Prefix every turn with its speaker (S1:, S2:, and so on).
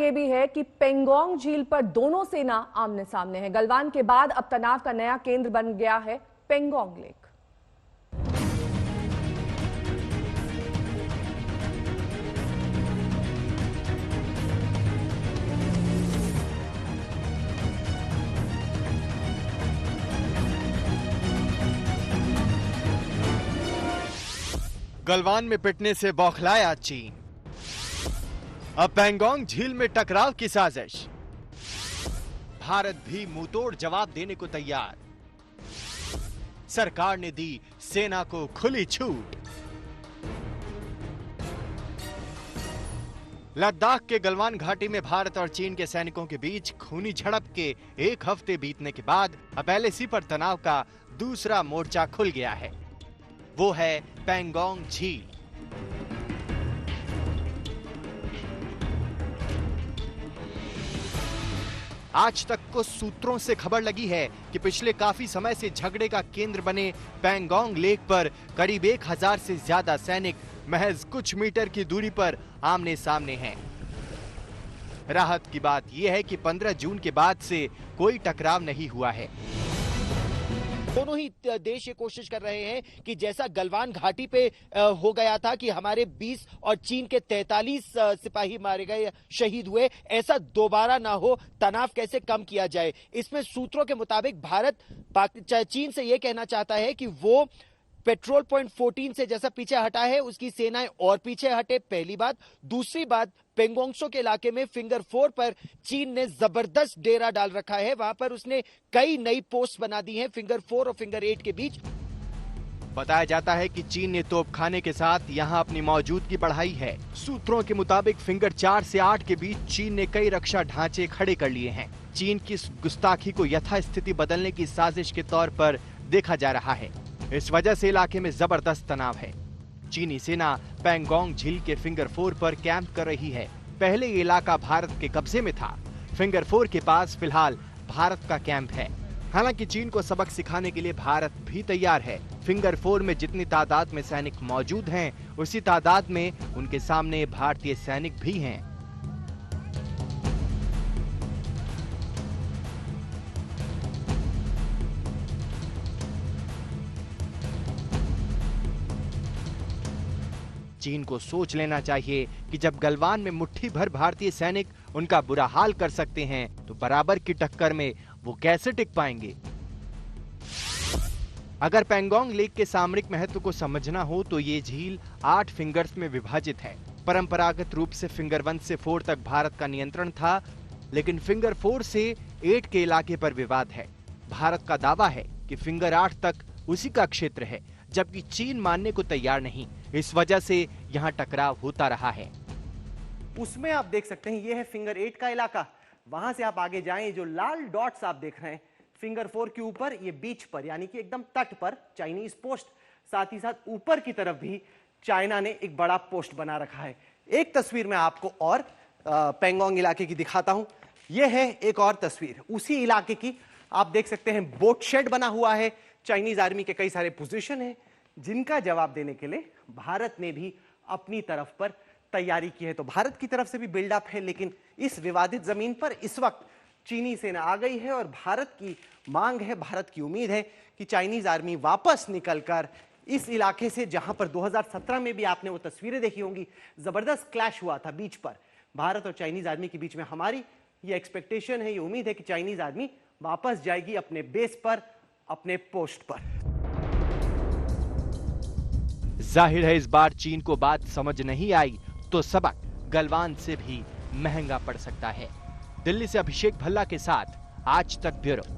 S1: यह भी है कि पेंगोंग झील पर दोनों सेना आमने सामने है। गलवान के बाद अब तनाव का नया केंद्र बन गया है पेंगोंग लेक।
S2: गलवान में पिटने से बौखलाया चीन। अब पेंगोंग झील में टकराव की साजिश। भारत भी मुंहतोड़ जवाब देने को तैयार। सरकार ने दी सेना को खुली छूट। लद्दाख के गलवान घाटी में भारत और चीन के सैनिकों के बीच खूनी झड़प के एक हफ्ते बीतने के बाद अब एलएसी पर तनाव का दूसरा मोर्चा खुल गया है। वो है पेंगोंग झील। आज तक को सूत्रों से खबर लगी है कि पिछले काफी समय से झगड़े का केंद्र बने पेंगोंग लेक पर करीब 1000 से ज्यादा सैनिक महज कुछ मीटर की दूरी पर आमने सामने हैं। राहत की बात यह है कि 15 जून के बाद से कोई टकराव नहीं हुआ है।
S3: दोनों ही देश ये कोशिश कर रहे हैं कि जैसा गलवान घाटी पे हो गया था कि हमारे 20 और चीन के 43 सिपाही मारे गए, शहीद हुए, ऐसा दोबारा ना हो। तनाव कैसे कम किया जाए, इसमें सूत्रों के मुताबिक भारत चीन से यह कहना चाहता है कि वो पेट्रोल पॉइंट 14 से जैसा पीछे हटा है उसकी सेनाएं और पीछे हटे, पहली बात। दूसरी बात, पेंगोंगसो के इलाके में फिंगर 4 पर चीन ने जबरदस्त डेरा डाल रखा है। वहां पर उसने कई नई पोस्ट बना दी हैं फिंगर 4 और फिंगर 8 के बीच।
S2: बताया जाता है कि चीन ने तोपखाने के साथ यहां अपनी मौजूदगी बढ़ाई है। सूत्रों के मुताबिक फिंगर 4 से 8 के बीच चीन ने कई रक्षा ढांचे खड़े कर लिए हैं। चीन की इस गुस्ताखी को यथास्थिति बदलने की साजिश के तौर पर देखा जा रहा है। इस वजह से इलाके में जबरदस्त तनाव है। चीनी सेना पेंगोंग झील के फिंगर 4 पर कैंप कर रही है। पहले ये इलाका भारत के कब्जे में था। फिंगर 4 के पास फिलहाल भारत का कैंप है। हालांकि चीन को सबक सिखाने के लिए भारत भी तैयार है। फिंगर 4 में जितनी तादाद में सैनिक मौजूद हैं, उसी तादाद में उनके सामने भारतीय सैनिक भी हैं। चीन को सोच लेना चाहिए कि जब गलवान में मुट्ठी भर भारतीय सैनिक उनका बुरा हाल कर सकते हैं, तो बराबर की टक्कर में वो कैसे टिक पाएंगे। अगर पेंगोंग लेक के सामरिक महत्व को समझना हो तो ये झील 8 फिंगर्स में विभाजित है। परंपरागत रूप से फिंगर 1 से 4 तक भारत का नियंत्रण था, लेकिन फिंगर 4 से 8 के इलाके पर विवाद है। भारत का दावा है कि फिंगर 8 तक उसी का क्षेत्र है, जबकि चीन मानने को तैयार नहीं। इस वजह से यहाँ टकराव होता रहा है।
S4: उसमें आप देख सकते हैं, ये है फिंगर 8 का इलाका। वहां से आप आगे जाएं, जो लाल डॉट्स आप देख रहे हैं फिंगर 4 के ऊपर, ये बीच पर यानी कि एकदम तट पर चाइनीज पोस्ट, साथ ही साथ ऊपर की तरफ भी चाइना ने एक बड़ा पोस्ट बना रखा है। एक तस्वीर मैं आपको और पेंगोंग इलाके की दिखाता हूं। यह है एक और तस्वीर उसी इलाके की। आप देख सकते हैं बोट शेड बना हुआ है। चाइनीज आर्मी के कई सारे पोजीशन हैं, जिनका जवाब देने के लिए भारत ने भी अपनी तरफ पर तैयारी की है। तो भारत की तरफ से भी बिल्डअप है, लेकिन इस विवादित जमीन पर इस वक्त चीनी सेना आ गई है और भारत की मांग है, भारत की उम्मीद है कि चाइनीज आर्मी वापस निकलकर इस इलाके से, जहां पर 2017 में भी आपने वो तस्वीरें देखी होंगी, जबरदस्त क्लैश हुआ था बीच पर भारत और चाइनीज आर्मी के बीच में। हमारी ये एक्सपेक्टेशन है, ये उम्मीद है कि चाइनीज आर्मी वापस जाएगी अपने बेस पर, अपने पोस्ट पर।
S2: जाहिर है इस बार चीन को बात समझ नहीं आई तो सबक गलवान से भी महंगा पड़ सकता है। दिल्ली से अभिषेक भल्ला के साथ आज तक ब्यूरो।